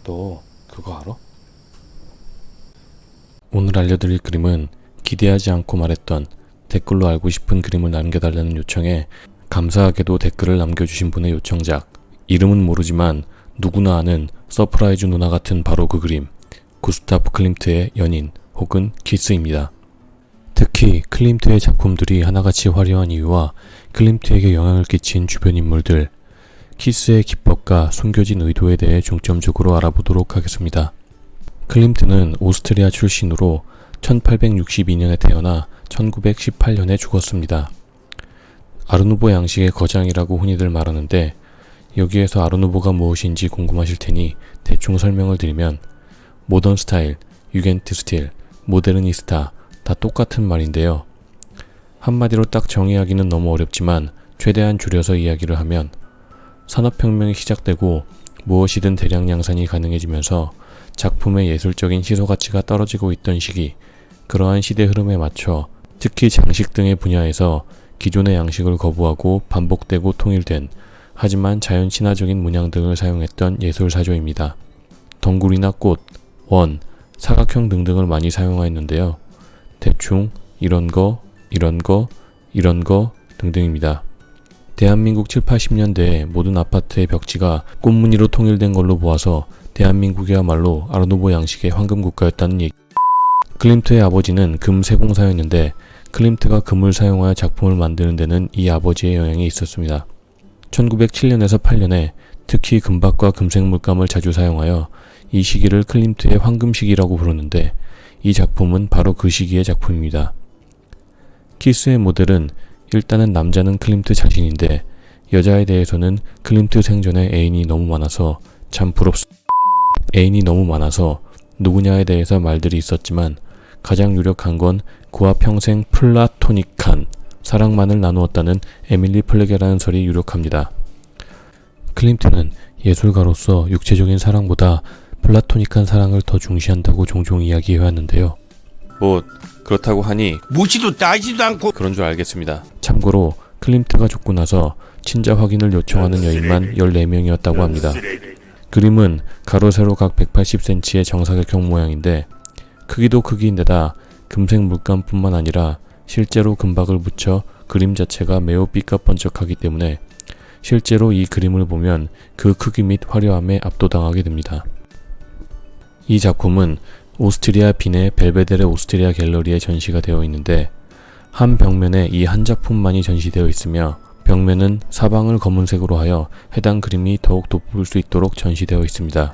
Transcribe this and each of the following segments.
너 그거 알아? 오늘 알려드릴 그림은 기대하지 않고 말했던 댓글로 알고 싶은 그림을 남겨달라는 요청에 감사하게도 댓글을 남겨주신 분의 요청작, 이름은 모르지만 누구나 아는 서프라이즈 누나 같은 바로 그 그림, 구스타프 클림트의 연인 혹은 키스입니다. 특히 클림트의 작품들이 하나같이 화려한 이유와 클림트에게 영향을 끼친 주변 인물들, 키스의 기법과 숨겨진 의도에 대해 중점적으로 알아보도록 하겠습니다. 클림트는 오스트리아 출신으로 1862년에 태어나 1918년에 죽었습니다. 아르누보 양식의 거장이라고 흔히들 말하는데, 여기에서 아르누보가 무엇인지 궁금하실 테니 대충 설명을 드리면, 모던 스타일, 유겐트 스틸, 모데르니스타 다 똑같은 말인데요. 한마디로 딱 정의하기는 너무 어렵지만 최대한 줄여서 이야기를 하면, 산업혁명이 시작되고 무엇이든 대량 양산이 가능해지면서 작품의 예술적인 시소가치가 떨어지고 있던 시기, 그러한 시대 흐름에 맞춰 특히 장식 등의 분야에서 기존의 양식을 거부하고 반복되고 통일된, 하지만 자연 친화적인 문양 등을 사용했던 예술사조입니다. 덩굴이나 꽃, 원, 사각형 등등을 많이 사용하였는데요. 대충 이런 거, 이런 거, 이런 거 등등입니다. 대한민국 7, 80년대에 모든 아파트의 벽지가 꽃무늬로 통일된 걸로 보아서 대한민국이야말로 아르누보 양식의 황금국가였다는 얘기. 클림트의 아버지는 금 세공사였는데 클림트가 금을 사용하여 작품을 만드는 데는 이 아버지의 영향이 있었습니다. 1907년에서 8년에 특히 금박과 금색 물감을 자주 사용하여 이 시기를 클림트의 황금 시기라고 부르는데, 이 작품은 바로 그 시기의 작품입니다. 키스의 모델은 일단은 남자는 클림트 자신인데, 여자에 대해서는 클림트 생전에 애인이 너무 많아서 참 애인이 너무 많아서 누구냐에 대해서 말들이 있었지만 가장 유력한 건 그와 평생 플라토닉한 사랑만을 나누었다는 에밀리 플레게라는 설이 유력합니다. 클림트는 예술가로서 육체적인 사랑보다 플라토닉한 사랑을 더 중시한다고 종종 이야기해왔는데요. 뭐 그렇다고 하니 묻지도 따지도 않고 그런 줄 알겠습니다. 참고로 클림트가 죽고 나서 친자 확인을 요청하는 여인만 14명이었다고 합니다. 그림은 가로 세로 각 180cm의 정사각형 모양인데, 크기도 크기인데다 금색 물감뿐만 아니라 실제로 금박을 붙여 그림 자체가 매우 삐까번쩍하기 때문에 실제로 이 그림을 보면 그 크기 및 화려함에 압도당하게 됩니다. 이 작품은 오스트리아 빈의 벨베데레 오스트리아 갤러리에 전시가 되어 있는데, 한 벽면에 이 한 작품만이 전시되어 있으며 벽면은 사방을 검은색으로 하여 해당 그림이 더욱 돋보일 수 있도록 전시되어 있습니다.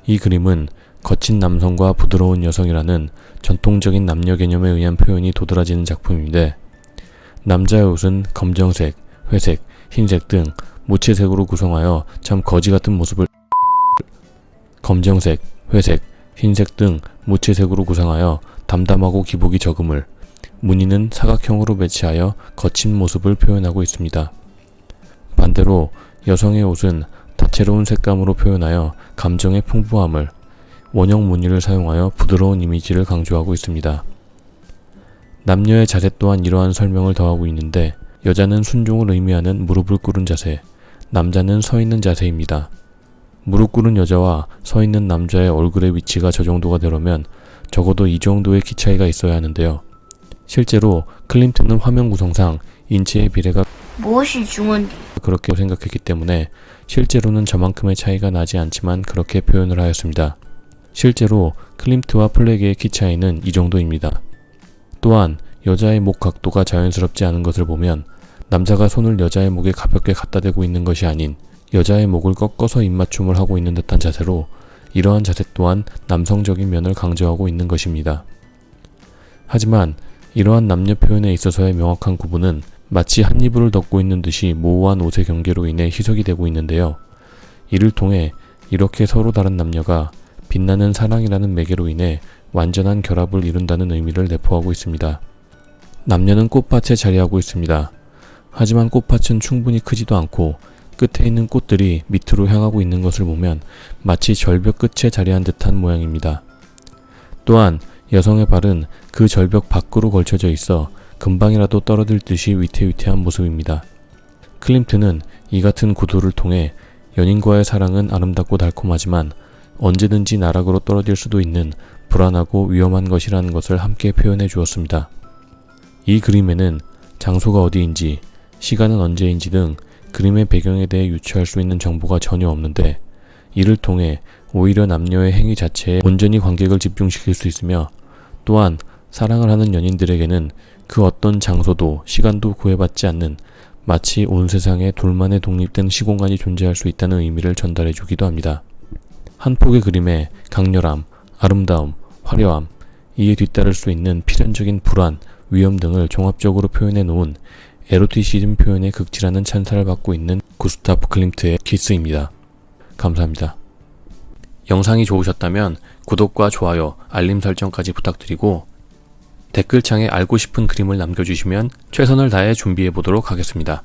이 그림은 거친 남성과 부드러운 여성이라는 전통적인 남녀 개념에 의한 표현이 도드라지는 작품인데, 남자의 옷은 검정색, 회색, 흰색 등 무채색으로 구성하여 참 거지같은 모습을 검정색, 회색, 흰색 등 무채색으로 구성하여 담담하고 기복이 적음을, 무늬는 사각형으로 배치하여 거친 모습을 표현하고 있습니다. 반대로 여성의 옷은 다채로운 색감으로 표현하여 감정의 풍부함을, 원형 무늬를 사용하여 부드러운 이미지를 강조하고 있습니다. 남녀의 자세 또한 이러한 설명을 더하고 있는데, 여자는 순종을 의미하는 무릎을 꿇은 자세, 남자는 서 있는 자세입니다. 무릎 꿇은 여자와 서 있는 남자의 얼굴의 위치가 저 정도가 되려면 적어도 이 정도의 키 차이가 있어야 하는데요. 실제로 클림트는 화면 구성상 인체의 비례가 무엇이 중요한지 그렇게 생각했기 때문에 실제로는 저만큼의 차이가 나지 않지만 그렇게 표현을 하였습니다. 실제로 클림트와 플레게의 키 차이는 이 정도입니다. 또한 여자의 목 각도가 자연스럽지 않은 것을 보면 남자가 손을 여자의 목에 가볍게 갖다 대고 있는 것이 아닌 여자의 목을 꺾어서 입맞춤을 하고 있는 듯한 자세로, 이러한 자세 또한 남성적인 면을 강조하고 있는 것입니다. 하지만 이러한 남녀 표현에 있어서의 명확한 구분은 마치 한 이불을 덮고 있는 듯이 모호한 옷의 경계로 인해 희석이 되고 있는데요. 이를 통해 이렇게 서로 다른 남녀가 빛나는 사랑이라는 매개로 인해 완전한 결합을 이룬다는 의미를 내포하고 있습니다. 남녀는 꽃밭에 자리하고 있습니다. 하지만 꽃밭은 충분히 크지도 않고 끝에 있는 꽃들이 밑으로 향하고 있는 것을 보면 마치 절벽 끝에 자리한 듯한 모양입니다. 또한 여성의 발은 그 절벽 밖으로 걸쳐져 있어 금방이라도 떨어질 듯이 위태위태한 모습입니다. 클림트는 이 같은 구도를 통해 연인과의 사랑은 아름답고 달콤하지만 언제든지 나락으로 떨어질 수도 있는 불안하고 위험한 것이라는 것을 함께 표현해 주었습니다. 이 그림에는 장소가 어디인지, 시간은 언제인지 등 그림의 배경에 대해 유추할 수 있는 정보가 전혀 없는데, 이를 통해 오히려 남녀의 행위 자체에 온전히 관객을 집중시킬 수 있으며, 또한 사랑을 하는 연인들에게는 그 어떤 장소도 시간도 구애받지 않는 마치 온 세상에 둘만의 독립된 시공간이 존재할 수 있다는 의미를 전달해 주기도 합니다. 한 폭의 그림에 강렬함, 아름다움, 화려함, 이에 뒤따를 수 있는 필연적인 불안, 위험 등을 종합적으로 표현해 놓은 에로티시즘 표현의 극치라는 찬사를 받고 있는 구스타프 클림트의 키스입니다. 감사합니다. 영상이 좋으셨다면 구독과 좋아요, 알림 설정까지 부탁드리고 댓글창에 알고 싶은 그림을 남겨주시면 최선을 다해 준비해 보도록 하겠습니다.